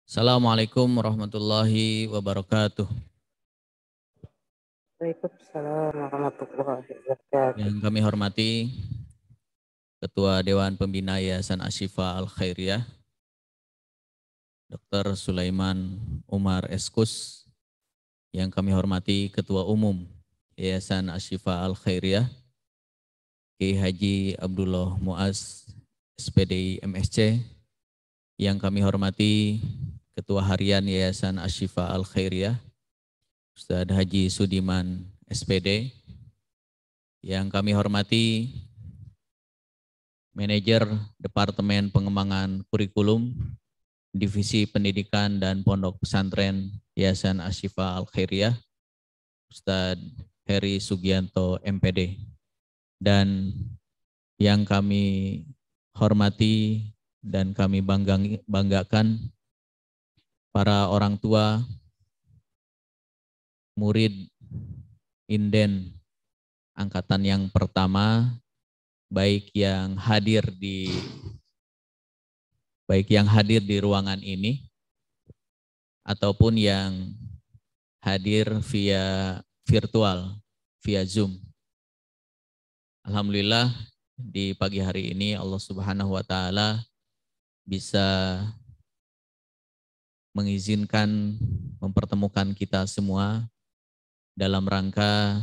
Assalamualaikum warahmatullahi wabarakatuh. Waalaikumsalam warahmatullahi wabarakatuh. Yang kami hormati Ketua Dewan Pembina Yayasan Ashifa Al-Khairiyah, Dr. Sulaiman Umar Eskus. Yang kami hormati Ketua Umum Yayasan Ashifa Al-Khairiyah, Kiai Haji Abdullah Muaz, SPDI MSC. Yang kami hormati Ketua Harian Yayasan Ashifa Al-Khairiyah, Ustadz Haji Sudiman, SPD. Yang kami hormati Manajer Departemen Pengembangan Kurikulum, Divisi Pendidikan dan Pondok Pesantren Yayasan Ashifa Al-Khairiyah, Ustadz Heri Sugianto, MPD. Dan yang kami hormati dan kami banggakan para orang tua, murid Inden angkatan yang pertama, baik yang hadir di ruangan ini ataupun yang hadir via virtual, via Zoom. Alhamdulillah di pagi hari ini Allah Subhanahu wa taala bisa mengizinkan mempertemukan kita semua dalam rangka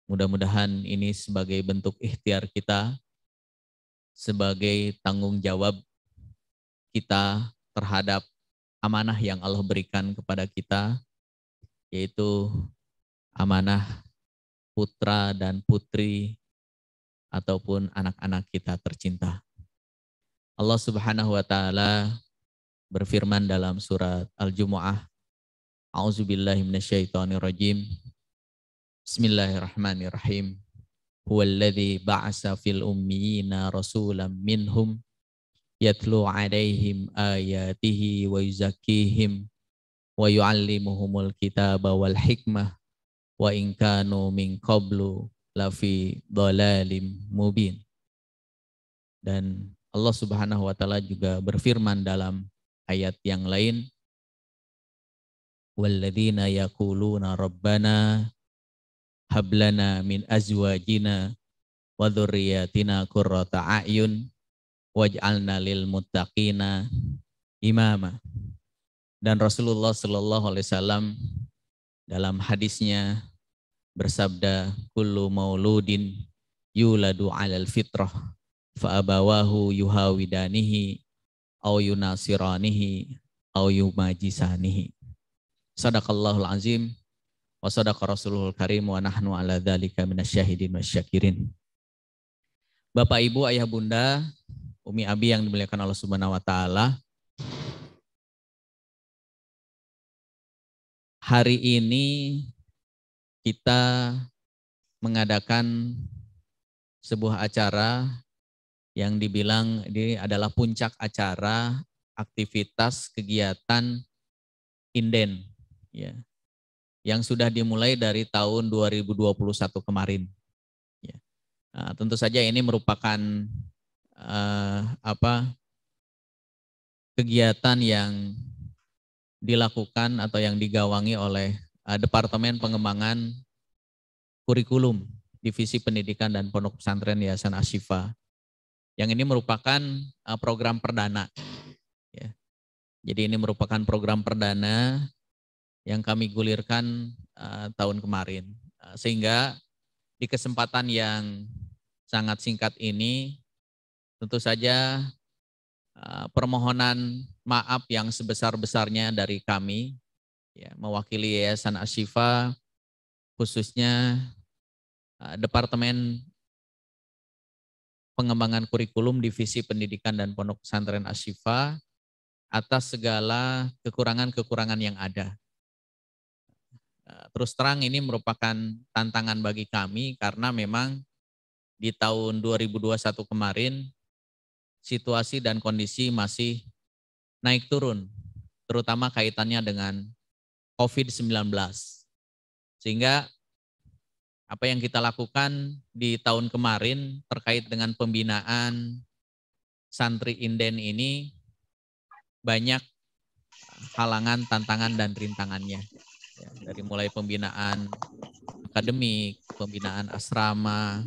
mudah-mudahan ini sebagai bentuk ikhtiar kita, sebagai tanggung jawab kita terhadap amanah yang Allah berikan kepada kita, yaitu amanah putra dan putri ataupun anak-anak kita tercinta. Allah Subhanahu wa taala berfirman dalam surat Al-Jumu'ah, A'udzubillahi minasyaitonirrajim. Bismillahirrahmanirrahim. Huwallazi ba'asa fil ummiyina rasulan minhum yatlu 'alaihim ayatihi wa yuzakkihim wa yu'allimuhumul kitaba wal hikmah wa in kanu min qablu lafi dhalalim mubin. Dan Allah Subhanahu wa taala juga berfirman dalam ayat yang lain, walladzina yaquluna rabbana hablana min azwajina wa dzurriyyatina qurrata a'yun waj'alna lil muttaqina imama. Dan Rasulullah sallallahu alaihi wasallam dalam hadisnya bersabda, kullu mauludin yuladu 'alal fitrah fa abawahu yuhawidanihi aw yunasiranihi aw yumajisanihi. Sadaqallahul azim wa sadaqa Rasulul Karim wa nahnu ala dzalika minasyahidin wasyakirin. Bapak, Ibu, Ayah, Bunda, Umi, Abi yang dimuliakan Allah Subhanahu wa taala. Hari ini kita mengadakan sebuah acara yang dibilang ini adalah puncak acara aktivitas kegiatan Inden, ya, yang sudah dimulai dari tahun 2021 kemarin. Ya. Nah, tentu saja ini merupakan kegiatan yang dilakukan atau yang digawangi oleh Departemen Pengembangan Kurikulum, Divisi Pendidikan dan Pondok Pesantren Yayasan Ashifa. Yang ini merupakan program perdana. Ya. Jadi ini merupakan program perdana yang kami gulirkan tahun kemarin. Sehingga di kesempatan yang sangat singkat ini, tentu saja permohonan maaf yang sebesar-besarnya dari kami, ya, mewakili Yayasan Ashifa, khususnya Departemen Pengembangan Kurikulum Divisi Pendidikan dan Pondok Pesantren Ashifa, atas segala kekurangan-kekurangan yang ada. Terus terang ini merupakan tantangan bagi kami karena memang di tahun 2021 kemarin situasi dan kondisi masih naik turun, terutama kaitannya dengan COVID-19. Sehingga apa yang kita lakukan di tahun kemarin terkait dengan pembinaan santri Inden ini banyak halangan, tantangan, dan rintangannya. Ya, dari mulai pembinaan akademik, pembinaan asrama,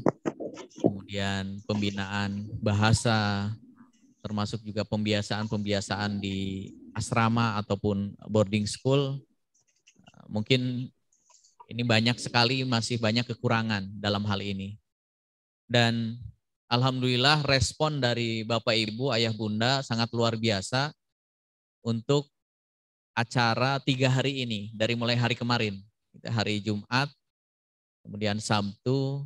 kemudian pembinaan bahasa, termasuk juga pembiasaan-pembiasaan di asrama ataupun boarding school. Mungkin ini banyak sekali, masih banyak kekurangan dalam hal ini. Dan alhamdulillah respon dari Bapak Ibu, Ayah Bunda sangat luar biasa untuk acara 3 hari ini, dari mulai hari kemarin, hari Jumat, kemudian Sabtu,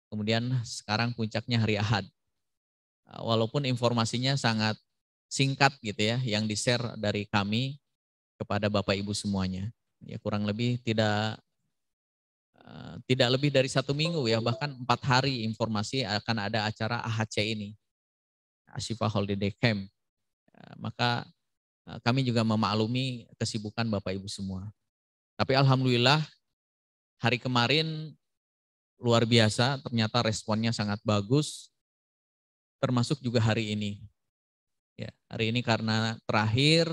kemudian sekarang puncaknya hari Ahad. Walaupun informasinya sangat singkat gitu ya, yang di-share dari kami kepada Bapak Ibu semuanya. Ya kurang lebih tidak lebih dari 1 minggu ya, bahkan 4 hari informasi akan ada acara AHC ini, Ashifa Holiday Camp. Maka kami juga memaklumi kesibukan Bapak Ibu semua. Tapi alhamdulillah hari kemarin luar biasa, ternyata responnya sangat bagus, termasuk juga hari ini. Ya, hari ini karena terakhir,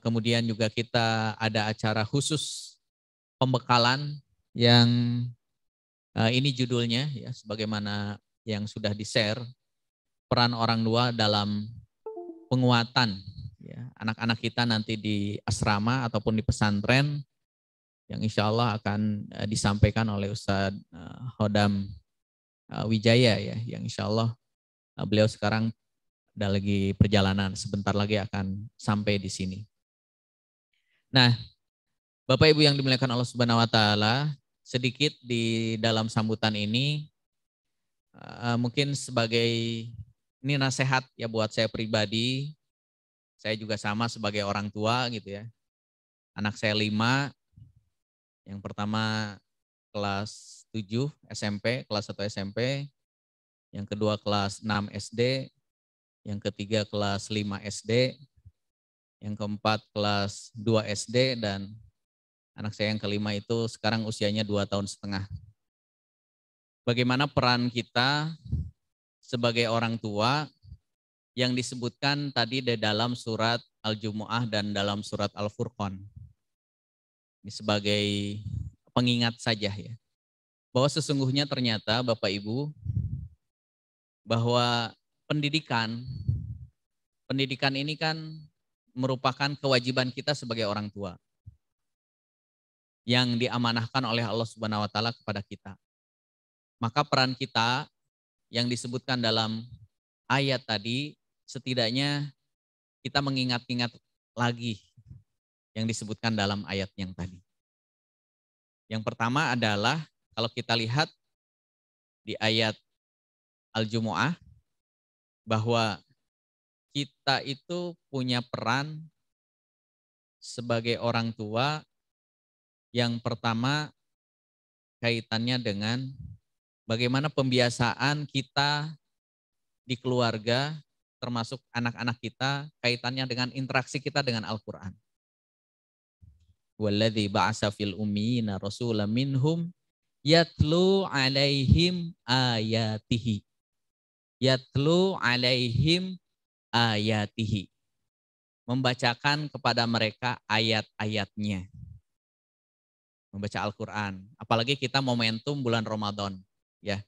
kemudian juga kita ada acara khusus pembekalan yang ini judulnya ya, sebagaimana yang sudah di-share, peran orang tua dalam penguatan ya, anak-anak kita nanti di asrama ataupun di pesantren, yang insya Allah akan disampaikan oleh Ustadz Hodam Wijaya ya, yang insya Allah beliau sekarang ada lagi perjalanan, sebentar lagi akan sampai di sini. Nah, Bapak Ibu yang dimuliakan Allah Subhanahu wa taala, sedikit di dalam sambutan ini mungkin sebagai ini nasihat ya buat saya pribadi. Saya juga sama sebagai orang tua gitu ya. Anak saya 5, yang pertama kelas 7 SMP, kelas 1 SMP, yang kedua kelas 6 SD, yang ketiga kelas 5 SD, yang keempat kelas 2 SD, dan anak saya yang kelima itu sekarang usianya 2,5 tahun. Bagaimana peran kita sebagai orang tua yang disebutkan tadi di dalam surat Al-Jumu'ah dan dalam surat Al-Furqan. Ini sebagai pengingat saja ya. Bahwa sesungguhnya ternyata Bapak Ibu, bahwa pendidikan ini kan merupakan kewajiban kita sebagai orang tua yang diamanahkan oleh Allah Subhanahu wa taala kepada kita. Maka peran kita yang disebutkan dalam ayat tadi, setidaknya kita mengingat-ingat lagi yang disebutkan dalam ayat yang tadi. Yang pertama adalah kalau kita lihat di ayat Al-Jumu'ah, bahwa kita itu punya peran sebagai orang tua. Yang pertama kaitannya dengan bagaimana pembiasaan kita di keluarga, termasuk anak-anak kita, kaitannya dengan interaksi kita dengan Al-Quran. Walladzi ba'asa fil ummiyina rasulan minhum yatlu alaihim ayatihi. Yatlu alaihim ayatihi. Membacakan kepada mereka ayat-ayatnya. Membaca Al-Quran. Apalagi kita momentum bulan Ramadan. Ya,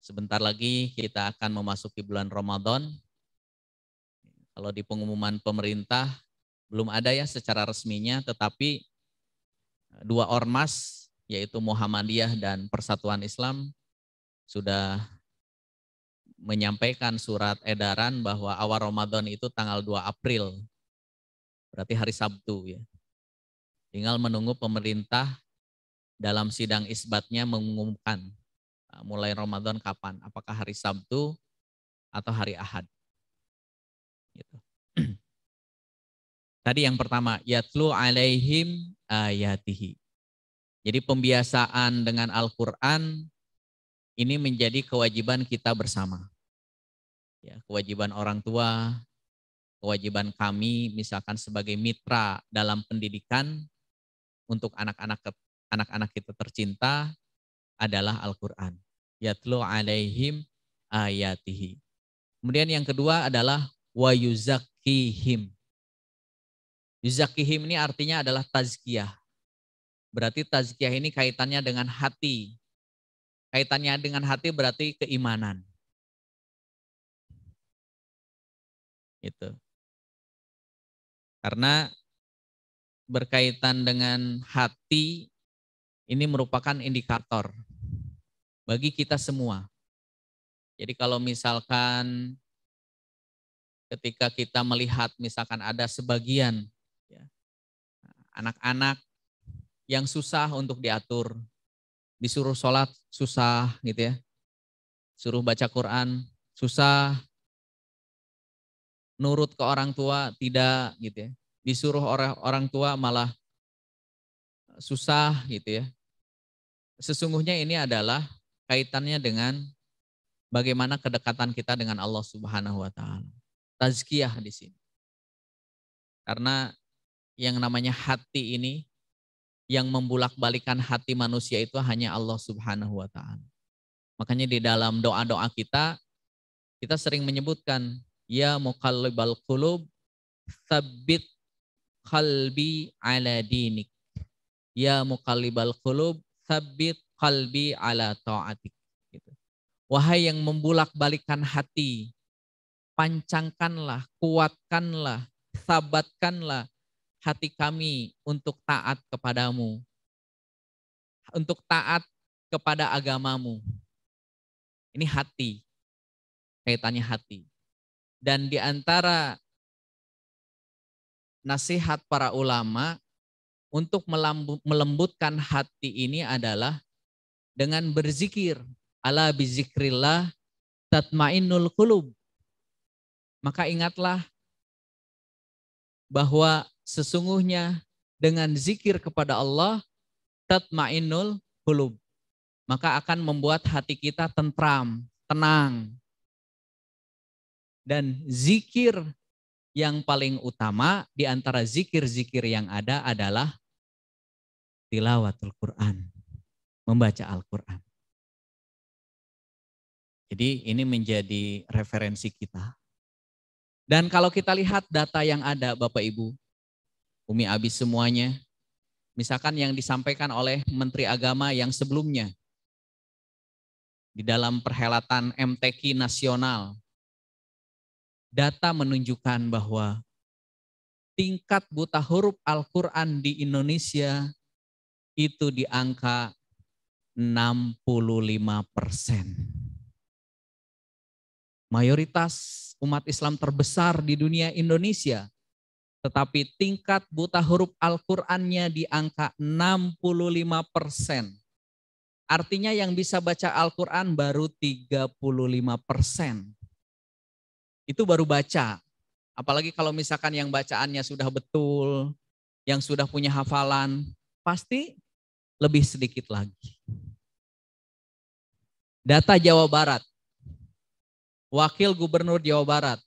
sebentar lagi kita akan memasuki bulan Ramadan. Kalau di pengumuman pemerintah belum ada ya secara resminya, tetapi 2 ormas yaitu Muhammadiyah dan Persatuan Islam sudah menyampaikan surat edaran bahwa awal Ramadan itu tanggal 2 April. Berarti hari Sabtu ya. Tinggal menunggu pemerintah dalam sidang isbatnya mengumumkan mulai Ramadan kapan, apakah hari Sabtu atau hari Ahad. Gitu. Tadi yang pertama, yatlu alaihim ayatihi. Jadi pembiasaan dengan Al-Quran ini menjadi kewajiban kita bersama. Ya, kewajiban orang tua, kewajiban kami misalkan sebagai mitra dalam pendidikan untuk anak-anak kita tercinta adalah Al-Quran. Yatlu alaihim ayatihi. Kemudian yang kedua adalah wa yuzakkihim. Yuzakihim ini artinya adalah tazkiyah. Berarti tazkiyah ini kaitannya dengan hati. Kaitannya dengan hati berarti keimanan. Gitu. Karena berkaitan dengan hati ini merupakan indikator bagi kita semua. Jadi kalau misalkan ketika kita melihat misalkan ada sebagian ya, anak-anak yang susah untuk diatur, disuruh sholat susah gitu ya, suruh baca Quran susah, nurut ke orang tua tidak gitu ya, disuruh orang tua malah susah gitu ya. Sesungguhnya ini adalah kaitannya dengan bagaimana kedekatan kita dengan Allah Subhanahu wa taala. Tazkiyah di sini. Karena yang namanya hati ini, yang membulak-balikan hati manusia itu hanya Allah Subhanahu wa taala. Makanya di dalam doa-doa kita sering menyebutkan, ya muqallibal qulub, tsabbit qalbi ala dinik. Ya muqallibal qulub, tsabbit qalbi ala ta'atik. Gitu. Wahai yang membulak-balikan hati, pancangkanlah, kuatkanlah, sabatkanlah hati kami untuk taat kepadamu, untuk taat kepada agamamu. Ini hati, kaitannya hati. Dan di antara nasihat para ulama untuk melembutkan hati ini adalah dengan berzikir. Ala bizikrillah tatmainnul qulub. Maka ingatlah bahwa sesungguhnya dengan zikir kepada Allah tatmainnul qulub, maka akan membuat hati kita tentram, tenang. Dan zikir yang paling utama di antara zikir-zikir yang ada adalah tilawatul Quran, membaca Al-Quran. Jadi ini menjadi referensi kita. Dan kalau kita lihat data yang ada Bapak Ibu, Umi Abi semuanya, misalkan yang disampaikan oleh Menteri Agama yang sebelumnya, di dalam perhelatan MTQ nasional, data menunjukkan bahwa tingkat buta huruf Al-Quran di Indonesia itu di angka 65%. Mayoritas umat Islam terbesar di dunia Indonesia, tetapi tingkat buta huruf Al-Qur'annya di angka 65%. Artinya yang bisa baca Al-Qur'an baru 35%. Itu baru baca. Apalagi kalau misalkan yang bacaannya sudah betul, yang sudah punya hafalan, pasti lebih sedikit lagi. Data Jawa Barat. Wakil Gubernur Jawa Barat,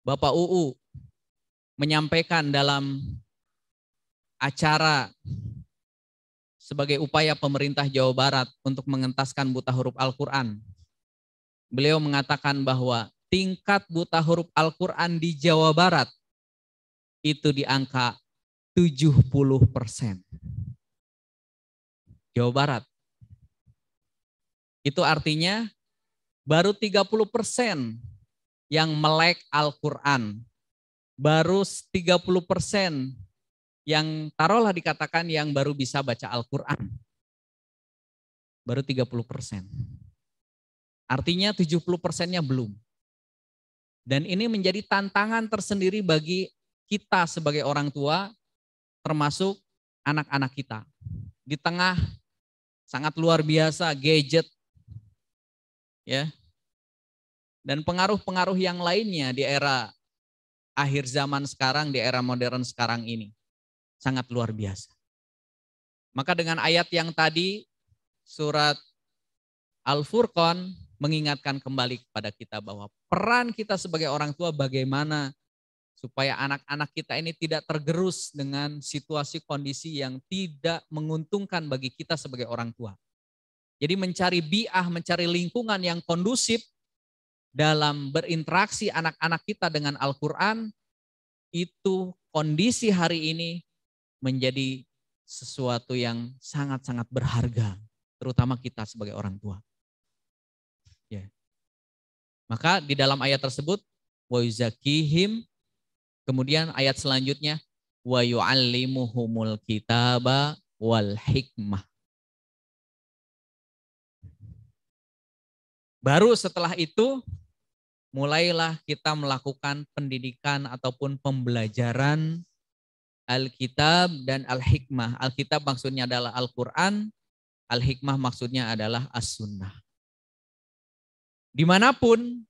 Bapak UU, menyampaikan dalam acara sebagai upaya pemerintah Jawa Barat untuk mengentaskan buta huruf Al-Quran. Beliau mengatakan bahwa tingkat buta huruf Al-Quran di Jawa Barat itu di angka 70%. Jawa Barat. Itu artinya baru 30% yang melek Al-Quran. Baru 30% yang taruhlah dikatakan yang baru bisa baca Al-Quran. Baru 30%. Artinya 70%-nya belum. Dan ini menjadi tantangan tersendiri bagi kita sebagai orang tua, termasuk anak-anak kita. Di tengah sangat luar biasa gadget, ya, dan pengaruh-pengaruh yang lainnya di era akhir zaman sekarang, di era modern sekarang ini sangat luar biasa. Maka dengan ayat yang tadi surat Al-Furqan mengingatkan kembali kepada kita bahwa peran kita sebagai orang tua bagaimana supaya anak-anak kita ini tidak tergerus dengan situasi kondisi yang tidak menguntungkan bagi kita sebagai orang tua. Jadi mencari bi'ah, mencari lingkungan yang kondusif dalam berinteraksi anak-anak kita dengan Al-Quran, itu kondisi hari ini menjadi sesuatu yang sangat-sangat berharga, terutama kita sebagai orang tua. Ya. Maka di dalam ayat tersebut, wa yuzakihim, kemudian ayat selanjutnya, wa yu'allimuhumul kitaba wal hikmah. Baru setelah itu, mulailah kita melakukan pendidikan ataupun pembelajaran Alkitab dan Al-Hikmah. Alkitab maksudnya adalah Al-Quran, Al-Hikmah maksudnya adalah As-Sunnah. Dimanapun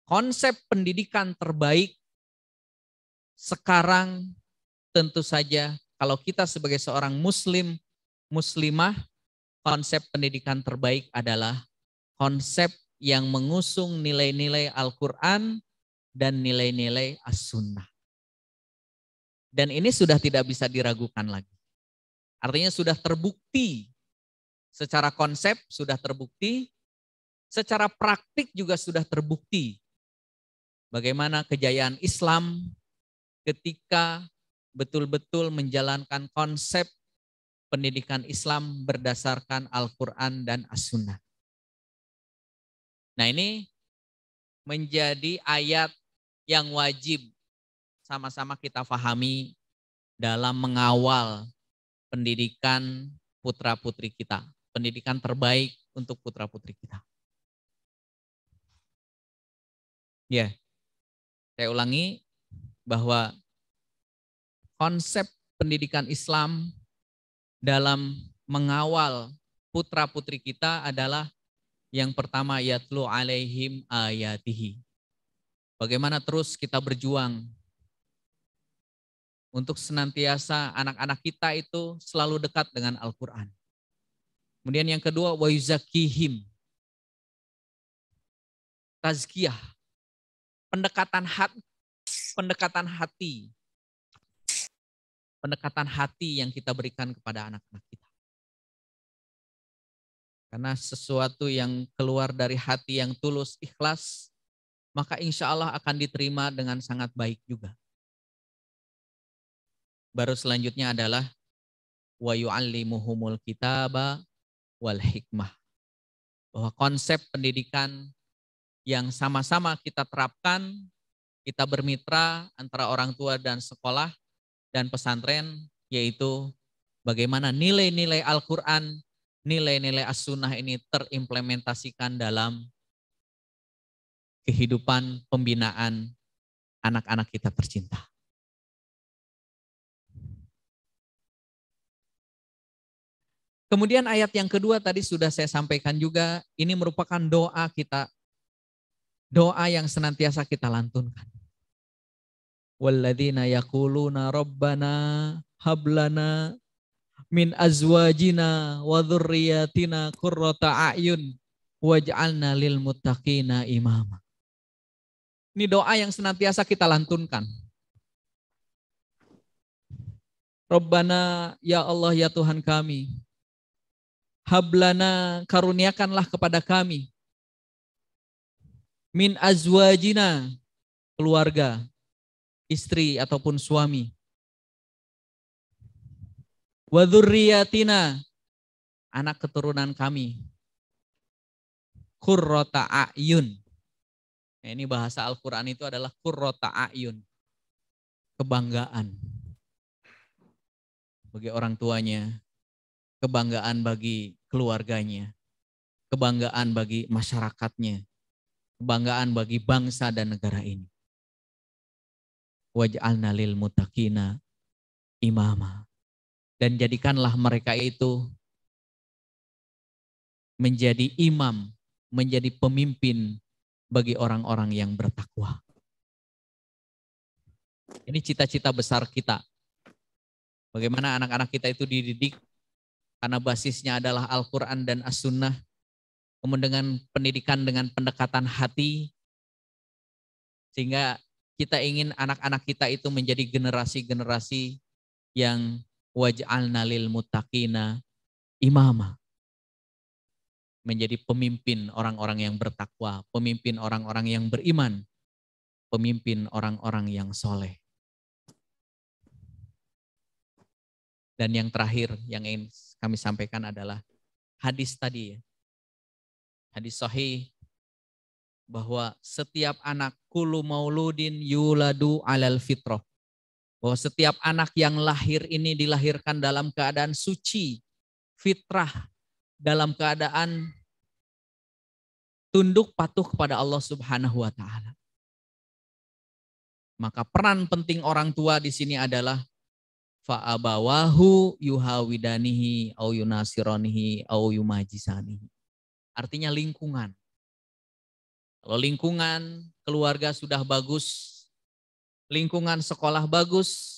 konsep pendidikan terbaik sekarang tentu saja kalau kita sebagai seorang muslim, muslimah, konsep pendidikan terbaik adalah konsep yang mengusung nilai-nilai Al-Quran dan nilai-nilai As-Sunnah. Dan ini sudah tidak bisa diragukan lagi. Artinya sudah terbukti, secara konsep sudah terbukti, secara praktik juga sudah terbukti. Bagaimana kejayaan Islam ketika betul-betul menjalankan konsep pendidikan Islam berdasarkan Al-Quran dan As-Sunnah. Nah, ini menjadi ayat yang wajib sama-sama kita pahami dalam mengawal pendidikan putra-putri kita. Pendidikan terbaik untuk putra-putri kita. Ya, saya ulangi bahwa konsep pendidikan Islam dalam mengawal putra-putri kita adalah yang pertama, yatlu alaihim ayatihi. Bagaimana terus kita berjuang untuk senantiasa anak-anak kita itu selalu dekat dengan Al-Quran. Kemudian yang kedua, wa yuzakihim. Tazkiyah. Pendekatan hati. Pendekatan hati yang kita berikan kepada anak-anak kita. Karena sesuatu yang keluar dari hati yang tulus, ikhlas, maka insya Allah akan diterima dengan sangat baik juga. Baru selanjutnya adalah wa yu'allimuhumul kitaba wal hikmah. Bahwa konsep pendidikan yang sama-sama kita terapkan, kita bermitra antara orang tua dan sekolah dan pesantren, yaitu bagaimana nilai-nilai Al-Quran, nilai-nilai As-Sunnah ini terimplementasikan dalam kehidupan pembinaan anak-anak kita tercinta. Kemudian ayat yang kedua tadi sudah saya sampaikan juga, ini merupakan doa kita, doa yang senantiasa kita lantunkan. Walladzina yaquluna rabbana hablana min azwajina wa dzurriyyatina qurrata a'yun waj'alna lil muttaqina imama. Ini doa yang senantiasa kita lantunkan. Rabbana, ya Allah ya Tuhan kami, hablana, karuniakanlah kepada kami, min azwajina, keluarga, istri ataupun suami, wa dzurriyyatina, anak keturunan kami, qurrata a'yun. Nah, ini bahasa Al-Quran itu adalah qurrata a'yun, kebanggaan bagi orang tuanya, kebanggaan bagi keluarganya, kebanggaan bagi masyarakatnya, kebanggaan bagi bangsa dan negara ini. Waj'alna lil muttaqina imama. Dan jadikanlah mereka itu menjadi imam, menjadi pemimpin bagi orang-orang yang bertakwa. Ini cita-cita besar kita. Bagaimana anak-anak kita itu dididik karena basisnya adalah Al-Quran dan As-Sunnah. Kemudian dengan pendidikan dengan pendekatan hati. Sehingga kita ingin anak-anak kita itu menjadi generasi-generasi yang waj'alna lil muttaqina imama. Menjadi pemimpin orang-orang yang bertakwa, pemimpin orang-orang yang beriman, pemimpin orang-orang yang soleh. Dan yang terakhir yang ingin kami sampaikan adalah hadis tadi ya. Hadis sahih bahwa setiap anak kullu mauludin yuladu alal fitrah. Bahwa setiap anak yang lahir ini dilahirkan dalam keadaan suci, fitrah, dalam keadaan tunduk patuh kepada Allah Subhanahu wa taala. Maka peran penting orang tua di sini adalah fa'abawahu yuhawidanihi au yunasironihi au yumajisanihi. Artinya lingkungan. Kalau lingkungan keluarga sudah bagus, lingkungan sekolah bagus,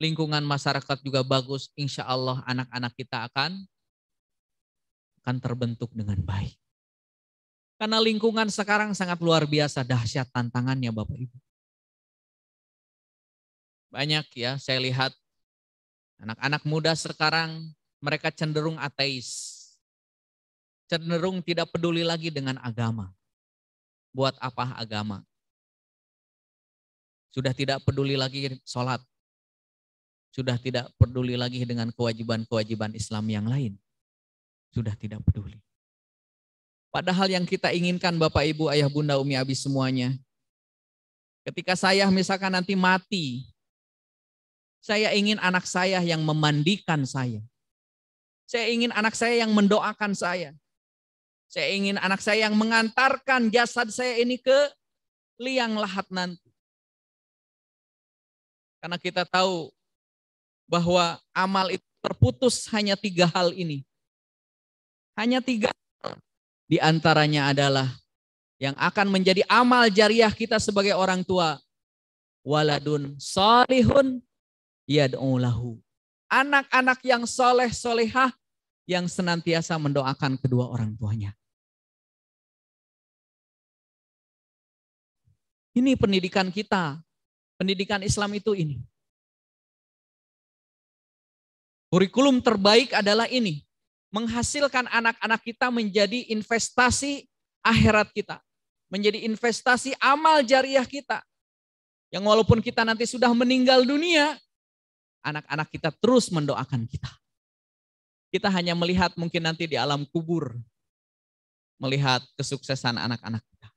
lingkungan masyarakat juga bagus, insya Allah anak-anak kita akan terbentuk dengan baik. Karena lingkungan sekarang sangat luar biasa, dahsyat tantangannya Bapak Ibu. Banyak ya saya lihat anak-anak muda sekarang mereka cenderung ateis. Cenderung tidak peduli lagi dengan agama. Buat apa agama? Sudah tidak peduli lagi sholat. Sudah tidak peduli lagi dengan kewajiban-kewajiban Islam yang lain. Sudah tidak peduli. Padahal yang kita inginkan Bapak Ibu, Ayah Bunda, Umi Abi semuanya. Ketika saya misalkan nanti mati, saya ingin anak saya yang memandikan saya. Saya ingin anak saya yang mendoakan saya. Saya ingin anak saya yang mengantarkan jasad saya ini ke liang lahat nanti. Karena kita tahu bahwa amal itu terputus hanya 3 hal ini. Hanya 3 hal. Di antaranya adalah yang akan menjadi amal jariah kita sebagai orang tua. Waladun salihun yad'u lahu. Anak-anak yang soleh solehah yang senantiasa mendoakan kedua orang tuanya. Ini pendidikan kita. Pendidikan Islam itu ini. Kurikulum terbaik adalah ini. Menghasilkan anak-anak kita menjadi investasi akhirat kita. Menjadi investasi amal jariah kita. Yang walaupun kita nanti sudah meninggal dunia, anak-anak kita terus mendoakan kita. Kita hanya melihat mungkin nanti di alam kubur. Melihat kesuksesan anak-anak kita.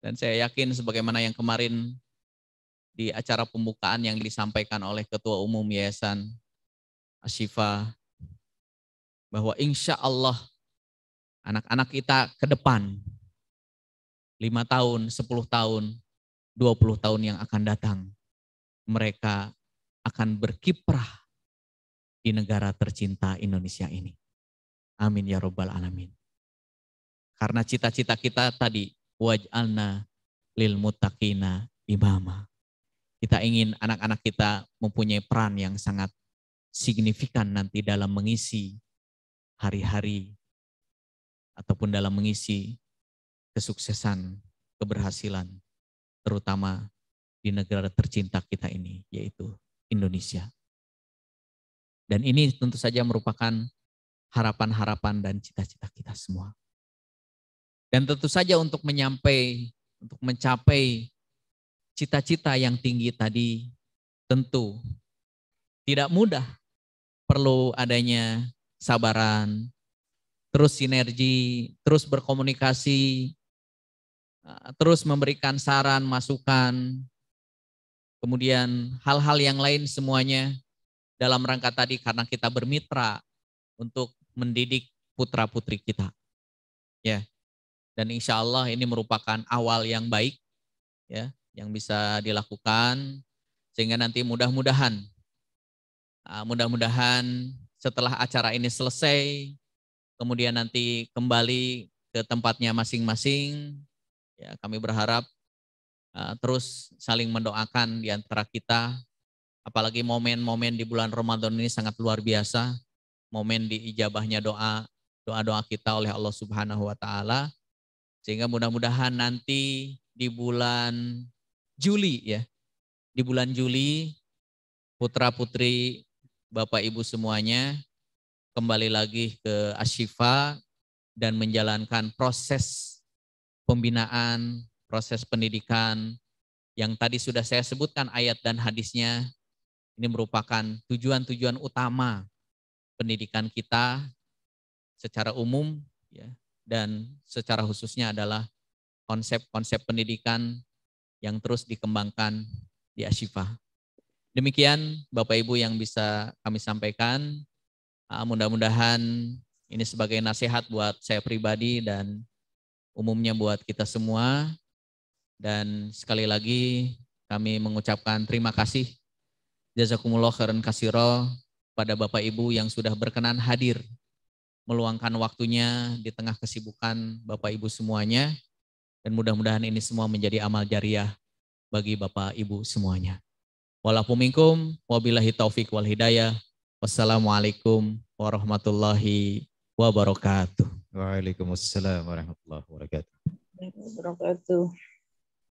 Dan saya yakin sebagaimana yang kemarin di acara pembukaan yang disampaikan oleh Ketua Umum Yayasan Ashifa, bahwa insya Allah anak-anak kita ke depan 5 tahun, 10 tahun, 20 tahun yang akan datang, mereka akan berkiprah di negara tercinta Indonesia ini. Amin ya Rabbal Alamin. Karena cita-cita kita tadi, waj'alna lil muttaqina imama. Kita ingin anak-anak kita mempunyai peran yang sangat signifikan nanti dalam mengisi hari-hari ataupun dalam mengisi kesuksesan, keberhasilan, terutama di negara tercinta kita ini, yaitu Indonesia. Dan ini tentu saja merupakan harapan-harapan dan cita-cita kita semua. Dan tentu saja untuk mencapai cita-cita yang tinggi tadi, tentu tidak mudah. Perlu adanya sabaran, terus sinergi, terus berkomunikasi, terus memberikan saran, masukan, kemudian hal-hal yang lain semuanya dalam rangka tadi karena kita bermitra untuk mendidik putra-putri kita. Ya. Dan insya Allah ini merupakan awal yang baik ya, yang bisa dilakukan sehingga nanti mudah-mudahan setelah acara ini selesai, kemudian nanti kembali ke tempatnya masing-masing. Ya, kami berharap terus saling mendoakan di antara kita, apalagi momen-momen di bulan Ramadan ini sangat luar biasa, momen diijabahnya doa-doa kita oleh Allah Subhanahu wa taala, sehingga mudah-mudahan nanti di bulan Juli ya, di bulan Juli putra-putri Bapak Ibu semuanya kembali lagi ke Ashifa dan menjalankan proses pembinaan, proses pendidikan yang tadi sudah saya sebutkan ayat dan hadisnya, Ini merupakan tujuan-tujuan utama pendidikan kita secara umum ya, dan secara khususnya adalah konsep-konsep pendidikan yang terus dikembangkan di Ashifa. Demikian Bapak Ibu yang bisa kami sampaikan. Mudah-mudahan ini sebagai nasihat buat saya pribadi dan umumnya buat kita semua. Dan sekali lagi kami mengucapkan terima kasih jazakumullah khairan katsira pada Bapak Ibu yang sudah berkenan hadir meluangkan waktunya di tengah kesibukan Bapak Ibu semuanya, dan mudah-mudahan ini semua menjadi amal jariah bagi Bapak Ibu semuanya. Walaupun minkum wabillahi taufik wal hidayah. Wassalamualaikum warahmatullahi wabarakatuh. Waalaikumsalam warahmatullahi wabarakatuh. Wabarakatuh.